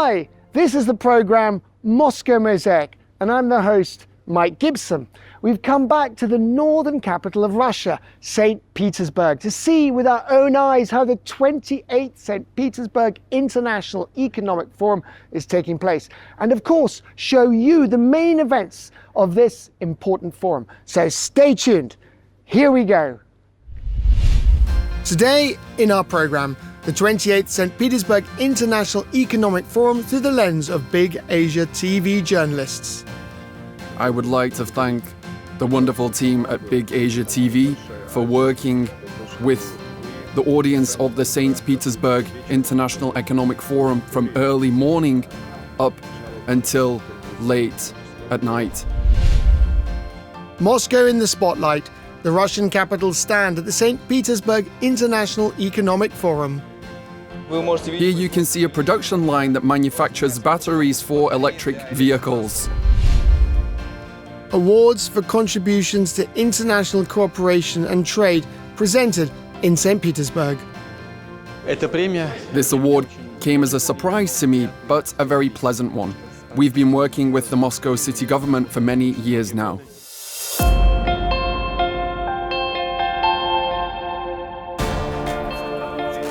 Hi, this is the program Moscow MOSAIC, and I'm the host, Mike Gibson. We've come back to the northern capital of Russia, St. Petersburg, to see with our own eyes how the 28th St. Petersburg International Economic Forum is taking place, and of course, show you the main events of this important forum. So stay tuned. Here we go. Today in our program, the 28th St. Petersburg International Economic Forum through the lens of Big Asia TV journalists. I would like to thank the wonderful team at Big Asia TV for working with the audience of the St. Petersburg International Economic Forum from early morning up until late at night. Moscow in the spotlight, the Russian capital stand at the St. Petersburg International Economic Forum. Here you can see a production line that manufactures batteries for electric vehicles. Awards for contributions to international cooperation and trade presented in St. Petersburg. This award came as a surprise to me, but a very pleasant one. We've been working with the Moscow city government for many years now.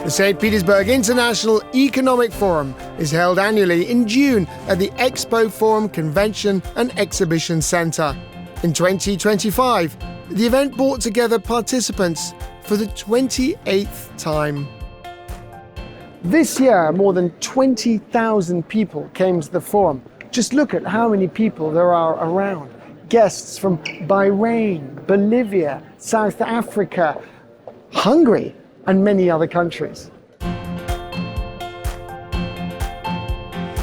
The St. Petersburg International Economic Forum is held annually in June at the Expo Forum Convention and Exhibition Center. In 2025, the event brought together participants for the 28th time. This year, more than 20,000 people came to the forum. Just look at how many people there are around. Guests from Bahrain, Bolivia, South Africa, Hungary, and many other countries.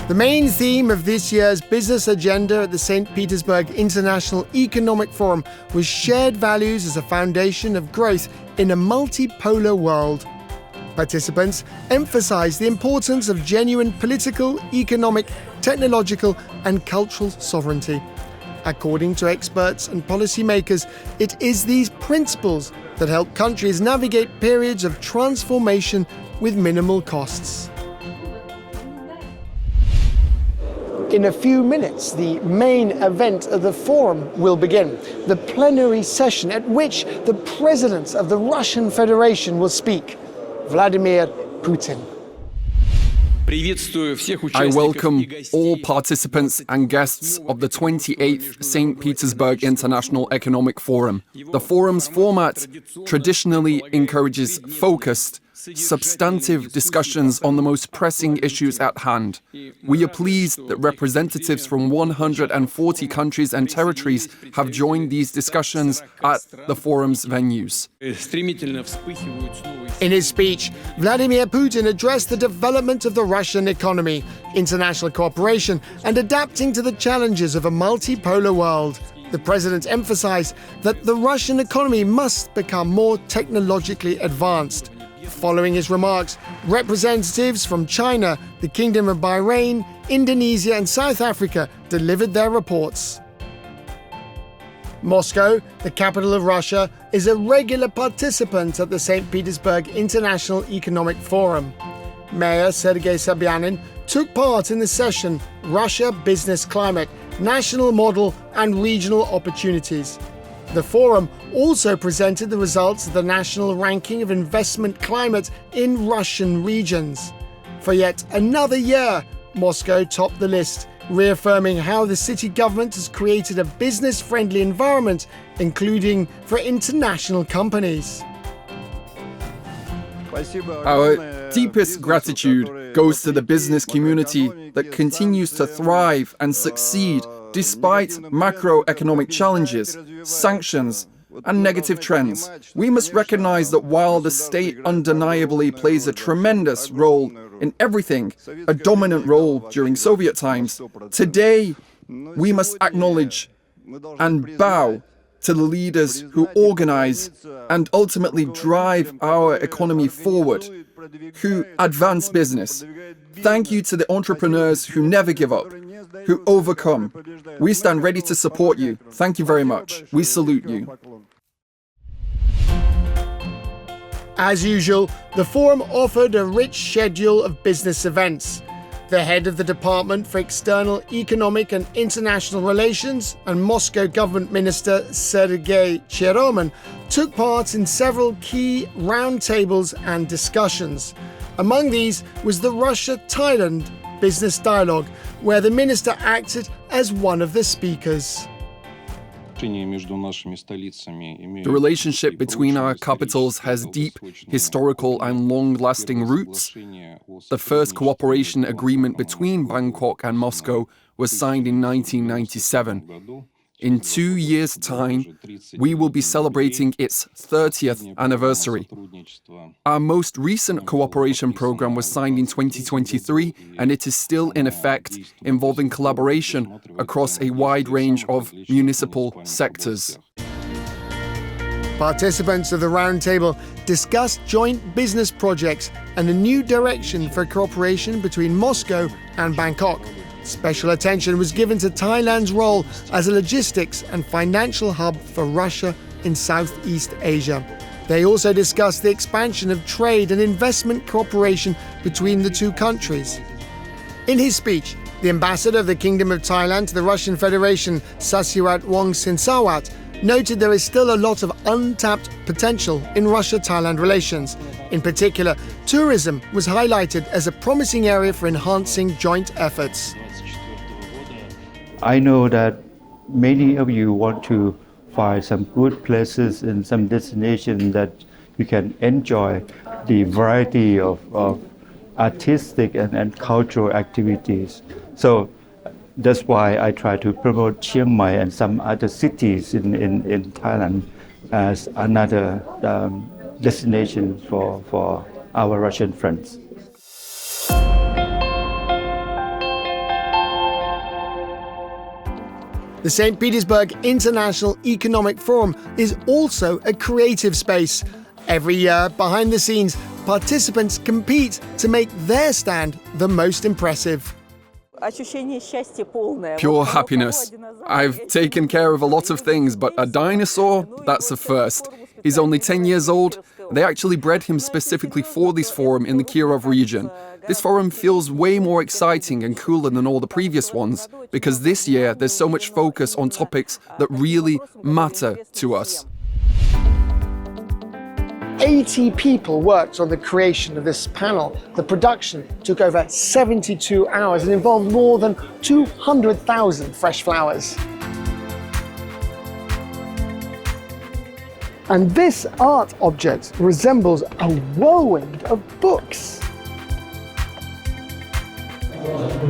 The main theme of this year's business agenda at the St. Petersburg International Economic Forum was shared values as a foundation of growth in a multipolar world. Participants emphasized the importance of genuine political, economic, technological, and cultural sovereignty. According to experts and policymakers, it is these principles that help countries navigate periods of transformation with minimal costs. In a few minutes, the main event of the forum will begin, the plenary session at which the President of the Russian Federation will speak, Vladimir Putin. I welcome all participants and guests of the 28th St. Petersburg International Economic Forum. The forum's format traditionally encourages focused, substantive discussions on the most pressing issues at hand. We are pleased that representatives from 140 countries and territories have joined these discussions at the forum's venues. In his speech, Vladimir Putin addressed the development of the Russian economy, international cooperation, and adapting to the challenges of a multipolar world. The president emphasized that the Russian economy must become more technologically advanced. Following his remarks, representatives from China, the Kingdom of Bahrain, Indonesia, and South Africa delivered their reports. Moscow, the capital of Russia, is a regular participant at the St. Petersburg International Economic Forum. Mayor Sergei Sobyanin took part in the session Russia Business Climate, National Model and Regional Opportunities. The forum also presented the results of the national ranking of investment climate in Russian regions. For yet another year, Moscow topped the list, reaffirming how the city government has created a business-friendly environment, including for international companies. Our deepest gratitude goes to the business community that continues to thrive and succeed despite macroeconomic challenges, sanctions, and negative trends. We must recognize that while the state undeniably plays a tremendous role in everything, a dominant role during Soviet times, today we must acknowledge and bow to the leaders who organize and ultimately drive our economy forward, who advance business. Thank you to the entrepreneurs who never give up, who overcome. We stand ready to support you. Thank you very much. We salute you. As usual, the forum offered a rich schedule of business events. The head of the Department for External Economic and International Relations and Moscow Government Minister Sergei Cheroman took part in several key roundtables and discussions. Among these was the Russia-Thailand Business Dialogue, where the minister acted as one of the speakers. The relationship between our capitals has deep historical and long-lasting roots. The first cooperation agreement between Bangkok and Moscow was signed in 1997. In 2 years' time, we will be celebrating its 30th anniversary. Our most recent cooperation program was signed in 2023, and it is still in effect, involving collaboration across a wide range of municipal sectors. Participants of the roundtable discussed joint business projects and a new direction for cooperation between Moscow and Bangkok. Special attention was given to Thailand's role as a logistics and financial hub for Russia in Southeast Asia. They also discussed the expansion of trade and investment cooperation between the two countries. In his speech, the ambassador of the Kingdom of Thailand to the Russian Federation, Sasiwat Wongsinsawat, noted there is still a lot of untapped potential in Russia-Thailand relations. In particular, tourism was highlighted as a promising area for enhancing joint efforts. I know that many of you want to find some good places and some destinations that you can enjoy the variety of artistic and cultural activities. So that's why I try to promote Chiang Mai and some other cities in Thailand as another destination for our Russian friends. The St. Petersburg International Economic Forum is also a creative space. Every year, behind the scenes, participants compete to make their stand the most impressive. Pure happiness. I've taken care of a lot of things, but a dinosaur, that's a first. He's only 10 years old. They actually bred him specifically for this forum in the Kirov region. This forum feels way more exciting and cooler than all the previous ones, because this year there's so much focus on topics that really matter to us. 80 people worked on the creation of this panel. The production took over 72 hours and involved more than 200,000 fresh flowers. And this art object resembles a whirlwind of books.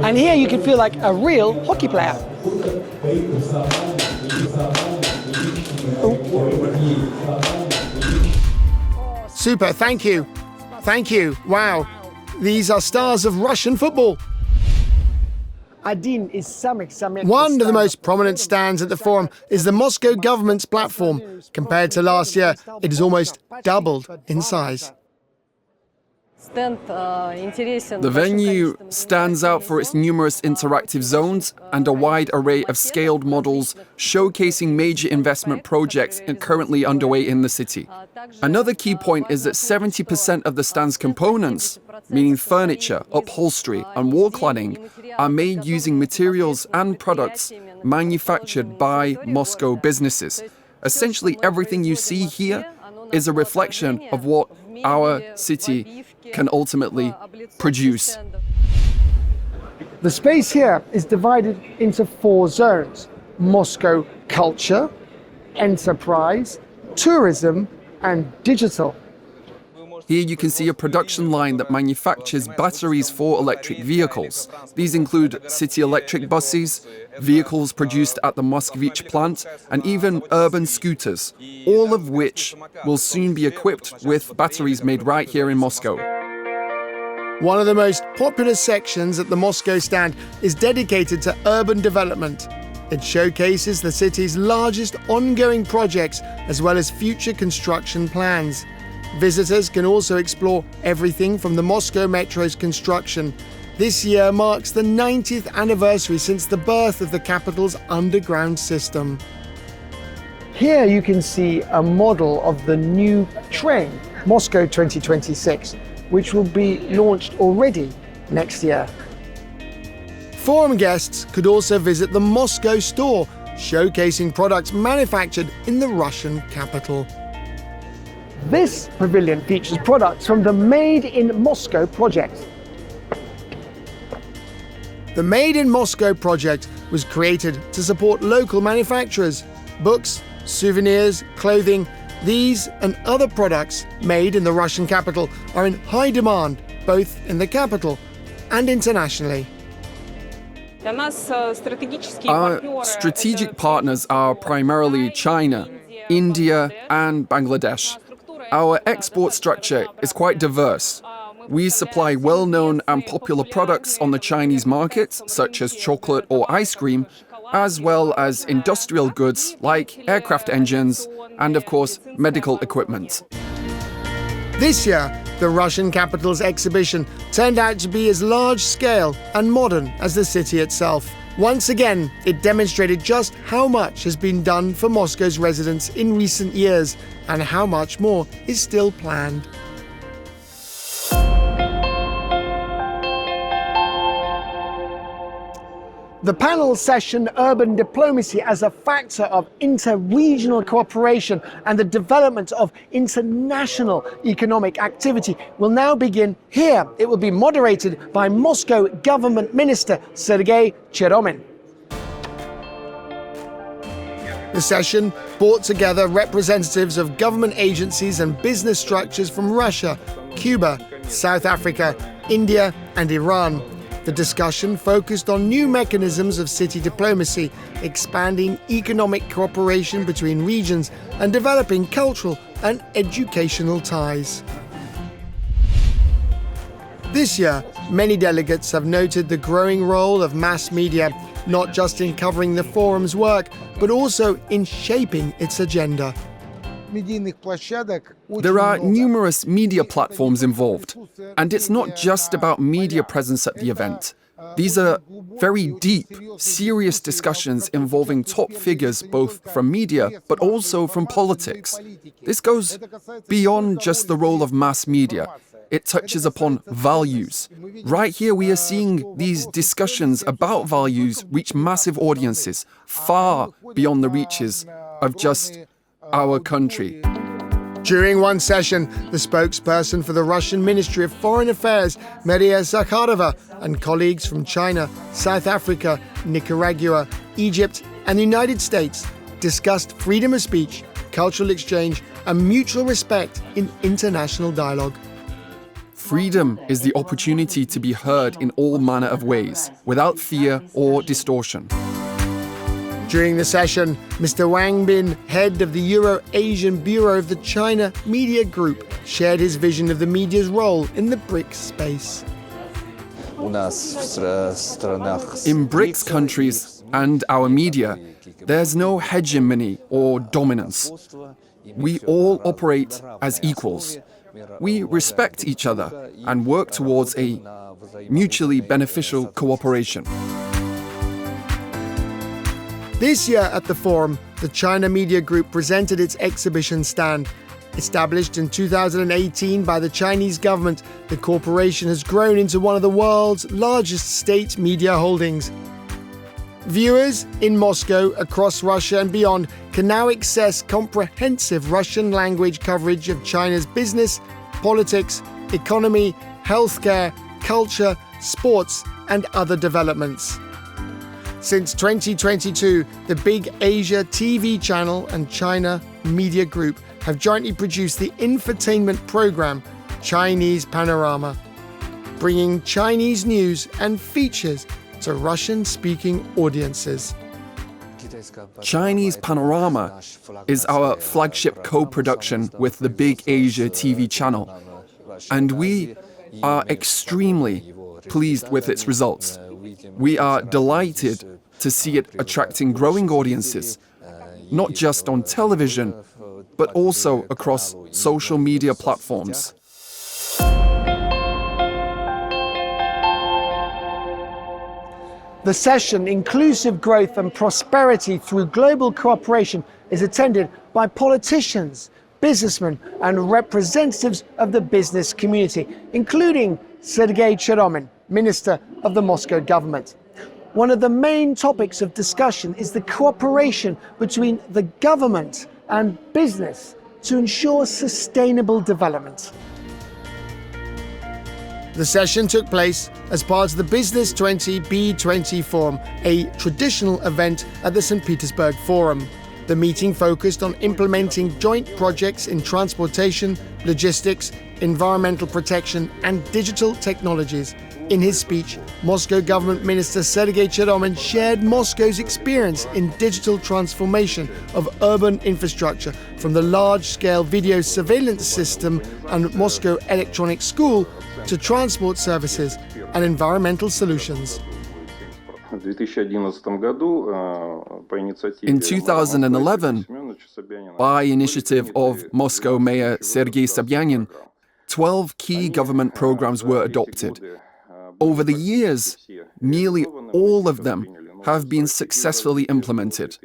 And here you can feel like a real hockey player. Super, thank you. Thank you. Wow. These are stars of Russian football. One of the most prominent stands at the forum is the Moscow government's platform. Compared to last year, it has almost doubled in size. The venue stands out for its numerous interactive zones and a wide array of scaled models showcasing major investment projects currently underway in the city. Another key point is that 70% of the stand's components, meaning furniture, upholstery, and wall cladding, are made using materials and products manufactured by Moscow businesses. Essentially, everything you see here is a reflection of what our city can ultimately produce. The space here is divided into 4 zones: Moscow culture, enterprise, tourism, and digital. Here you can see a production line that manufactures batteries for electric vehicles. These include city electric buses, vehicles produced at the Moskvich plant, and even urban scooters, all of which will soon be equipped with batteries made right here in Moscow. One of the most popular sections at the Moscow stand is dedicated to urban development. It showcases the city's largest ongoing projects as well as future construction plans. Visitors can also explore everything from the Moscow Metro's construction. This year marks the 90th anniversary since the birth of the capital's underground system. Here you can see a model of the new train, Moscow 2026, which will be launched already next year. Forum guests could also visit the Moscow store, showcasing products manufactured in the Russian capital. This pavilion features products from the Made in Moscow project. The Made in Moscow project was created to support local manufacturers. Books, souvenirs, clothing, these and other products made in the Russian capital are in high demand, both in the capital and internationally. Our strategic partners are primarily China, India, and Bangladesh. Our export structure is quite diverse. We supply well-known and popular products on the Chinese market, such as chocolate or ice cream, as well as industrial goods like aircraft engines and, of course, medical equipment. This year, the Russian capital's exhibition turned out to be as large-scale and modern as the city itself. Once again, it demonstrated just how much has been done for Moscow's residents in recent years and how much more is still planned. The panel session, Urban Diplomacy as a Factor of Inter-Regional Cooperation and the Development of International Economic Activity, will now begin here. It will be moderated by Moscow Government Minister Sergei Cheromin. The session brought together representatives of government agencies and business structures from Russia, Cuba, South Africa, India, and Iran. The discussion focused on new mechanisms of city diplomacy, expanding economic cooperation between regions, and developing cultural and educational ties. This year, many delegates have noted the growing role of mass media, not just in covering the forum's work, but also in shaping its agenda. There are numerous media platforms involved, and it's not just about media presence at the event. These are very deep, serious discussions involving top figures both from media but also from politics. This goes beyond just the role of mass media. It touches upon values. Right here we are seeing these discussions about values reach massive audiences, far beyond the reaches of just our country. During one session, the spokesperson for the Russian Ministry of Foreign Affairs, Maria Zakharova, and colleagues from China, South Africa, Nicaragua, Egypt, and the United States discussed freedom of speech, cultural exchange, and mutual respect in international dialogue. Freedom is the opportunity to be heard in all manner of ways, without fear or distortion. During the session, Mr. Wang Bin, head of the Euro-Asian Bureau of the China Media Group, shared his vision of the media's role in the BRICS space. In BRICS countries and our media, there's no hegemony or dominance. We all operate as equals. We respect each other and work towards a mutually beneficial cooperation. This year at the forum, the China Media Group presented its exhibition stand. Established in 2018 by the Chinese government, the corporation has grown into one of the world's largest state media holdings. Viewers in Moscow, across Russia and beyond can now access comprehensive Russian language coverage of China's business, politics, economy, healthcare, culture, sports, and other developments. Since 2022, the Big Asia TV channel and China Media Group have jointly produced the infotainment program Chinese Panorama, bringing Chinese news and features to Russian-speaking audiences. Chinese Panorama is our flagship co-production with the Big Asia TV channel, and we are extremely pleased with its results. We are delighted to see it attracting growing audiences, not just on television, but also across social media platforms. The session, Inclusive Growth and Prosperity Through Global Cooperation, is attended by politicians, businessmen, and representatives of the business community, including Sergei Cheromin, Minister of the Moscow government. one of the main topics of discussion is the cooperation between the government and business to ensure sustainable development. The session took place as part of the Business 20 B20 Forum, a traditional event at the St. Petersburg Forum. The meeting focused on implementing joint projects in transportation, logistics, environmental protection, and digital technologies. In his speech, Moscow Government Minister Sergei Cheromyn shared Moscow's experience in digital transformation of urban infrastructure, from the large-scale video surveillance system and Moscow Electronic School to transport services and environmental solutions. In 2011, by initiative of Moscow Mayor Sergei Sobyanin, 12 key government programs were adopted. Over the years, nearly all of them have been successfully implemented.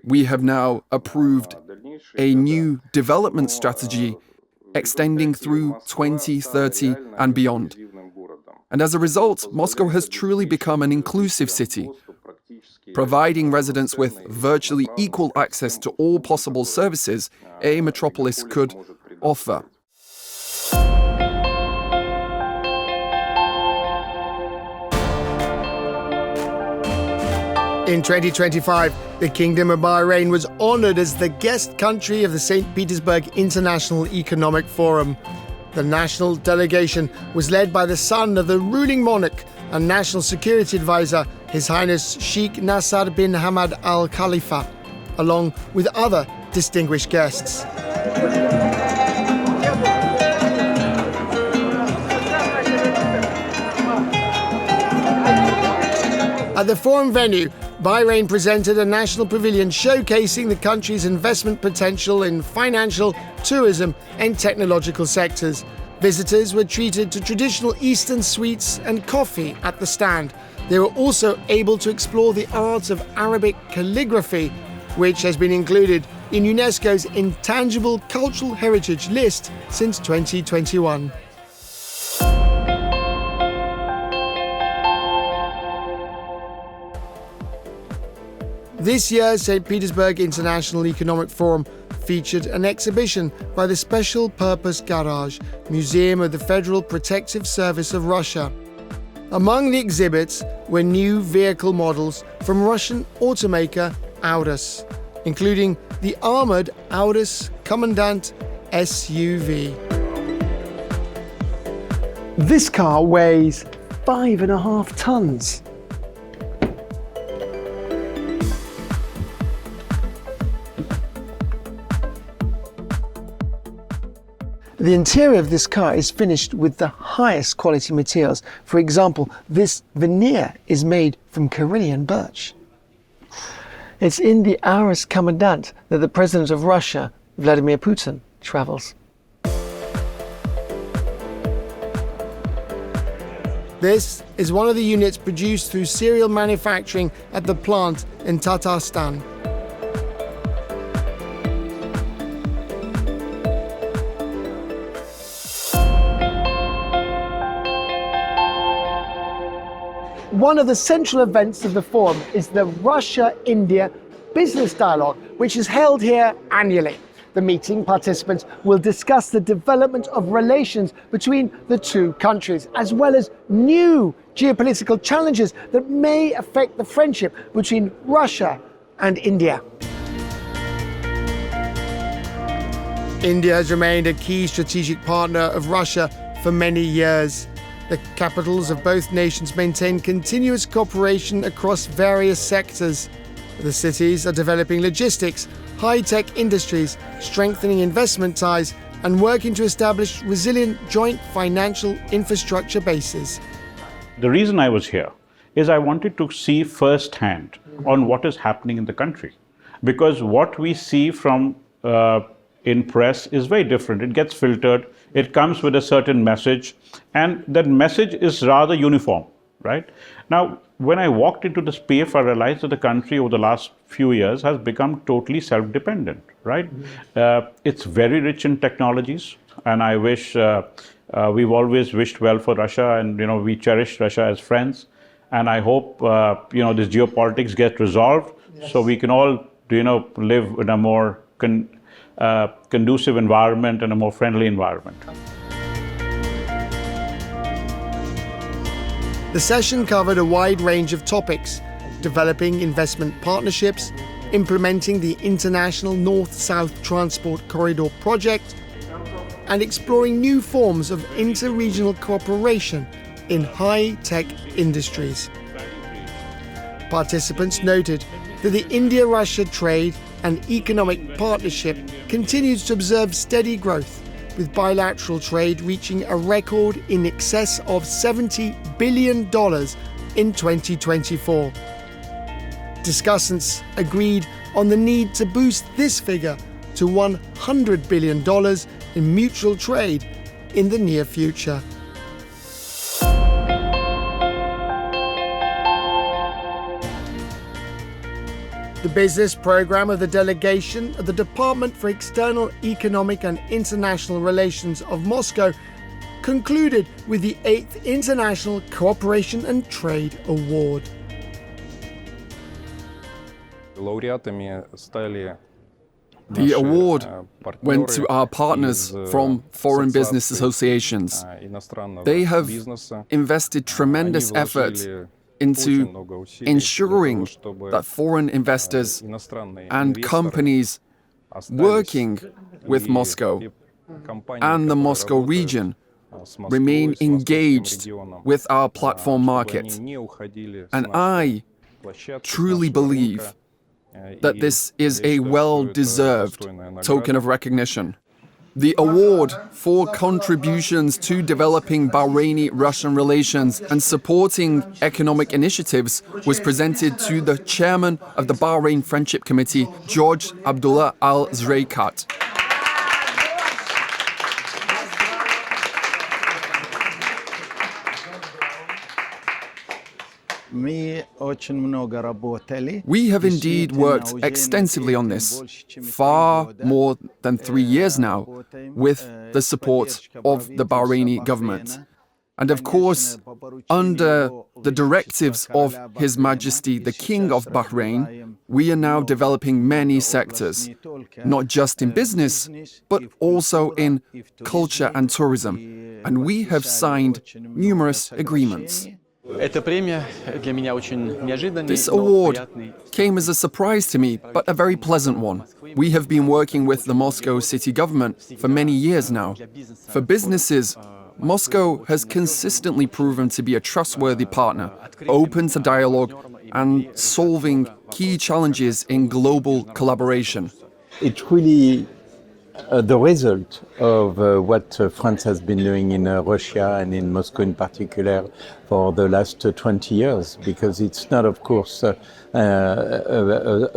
We have now approved a new development strategy extending through 2030 and beyond. And as a result, Moscow has truly become an inclusive city, providing residents with virtually equal access to all possible services a metropolis could offer. In 2025, the Kingdom of Bahrain was honored as the guest country of the St. Petersburg International Economic Forum. The national delegation was led by the son of the ruling monarch and national security advisor, His Highness Sheikh Nasser bin Hamad Al Khalifa, along with other distinguished guests. At the forum venue, Bahrain presented a national pavilion showcasing the country's investment potential in financial, tourism, and technological sectors. Visitors were treated to traditional Eastern sweets and coffee at the stand. They were also able to explore the art of Arabic calligraphy, which has been included in UNESCO's Intangible Cultural Heritage list since 2021. This year's St. Petersburg International Economic Forum featured an exhibition by the Special Purpose Garage, Museum of the Federal Protective Service of Russia. Among the exhibits were new vehicle models from Russian automaker Audis, including the armored Audis Commandant SUV. This car weighs 5.5 tons. The interior of this car is finished with the highest quality materials. For example, this veneer is made from Karelian birch. It's in the Audis Commandant that the President of Russia, Vladimir Putin, travels. This is one of the units produced through serial manufacturing at the plant in Tatarstan. One of the central events of the forum is the Russia-India Business Dialogue, which is held here annually. The meeting participants will discuss the development of relations between the two countries, as well as new geopolitical challenges that may affect the friendship between Russia and India. India has remained a key strategic partner of Russia for many years. The capitals of both nations maintain continuous cooperation across various sectors. The cities are developing logistics, high-tech industries, strengthening investment ties, and working to establish resilient joint financial infrastructure bases. The reason I was here is I wanted to see firsthand on what is happening in the country. Because what we see from in press is very different. It gets filtered, it comes with a certain message, and that message is rather uniform, right? Now, when I walked into the SPIEF, I realized that the country over the last few years has become totally self-dependent, right? It's very rich in technologies, and I wish, we've always wished well for Russia, and we cherish Russia as friends. And I hope, this geopolitics gets resolved, so we can all, live in a more conducive environment and a more friendly environment. The session covered a wide range of topics: developing investment partnerships, implementing the International North-South Transport Corridor project, and exploring new forms of inter-regional cooperation in high-tech industries. Participants noted that the India-Russia trade and economic partnership continues to observe steady growth, with bilateral trade reaching a record in excess of $70 billion in 2024. Discussants agreed on the need to boost this figure to $100 billion in mutual trade in the near future. The business program of the delegation of the Department for External Economic and International Relations of Moscow concluded with the 8th International Cooperation and Trade Award. The award went to our partners from foreign business associations. They have invested tremendous effort into ensuring that foreign investors and companies working with Moscow and the Moscow region remain engaged with our platform market. And I truly believe that this is a well-deserved token of recognition. The award for contributions to developing Bahraini-Russian relations and supporting economic initiatives was presented to the chairman of the Bahrain Friendship Committee, George Abdullah Al-Zreikat. We have indeed worked extensively on this, far more than 3 years now, with the support of the Bahraini government. And of course, under the directives of His Majesty the King of Bahrain, we are now developing many sectors, not just in business, but also in culture and tourism. And we have signed numerous agreements. This award came as a surprise to me, but a very pleasant one. We have been working with the Moscow city government for many years now. For businesses, Moscow has consistently proven to be a trustworthy partner, open to dialogue and solving key challenges in global collaboration. It's really the result of what France has been doing in Russia and in Moscow in particular for the last 20 years, because it's not, of course, a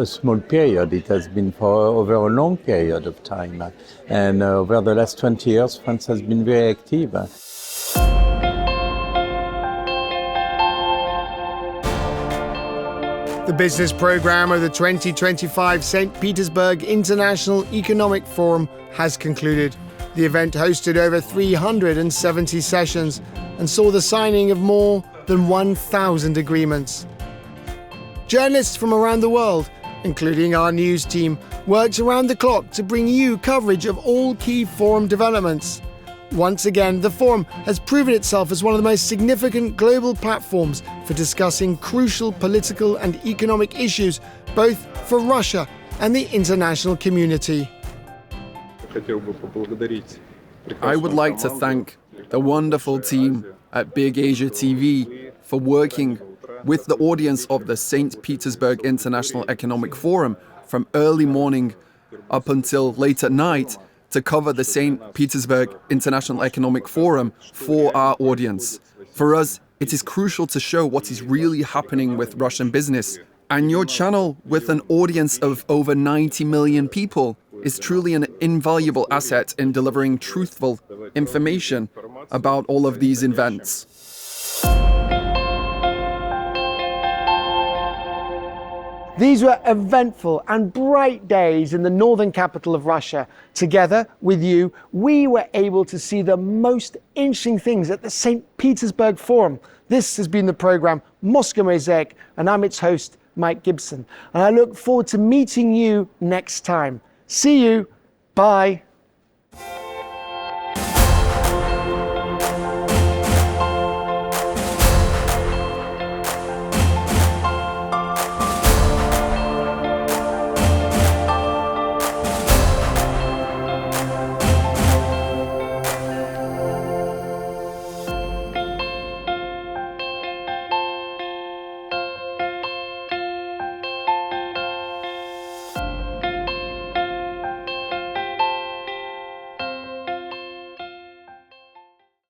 small period. It has been for over a long period of time. And over the last 20 years, France has been very active. The business program of the 2025 St. Petersburg International Economic Forum has concluded. The event hosted over 370 sessions and saw the signing of more than 1,000 agreements. Journalists from around the world, including our news team, worked around the clock to bring you coverage of all key forum developments. Once again, the forum has proven itself as one of the most significant global platforms for discussing crucial political and economic issues, both for Russia and the international community. I would like to thank the wonderful team at Big Asia TV for working with the audience of the St. Petersburg International Economic Forum from early morning up until late at night to cover the St. Petersburg International Economic Forum for our audience. For us, it is crucial to show what is really happening with Russian business. And your channel, with an audience of over 90 million people, is truly an invaluable asset in delivering truthful information about all of these events. These were eventful and bright days in the northern capital of Russia. Together with you, we were able to see the most interesting things at the St. Petersburg Forum. This has been the program Moscow MOSAIC, and I'm its host, Mike Gibson. And I look forward to meeting you next time. See you. Bye.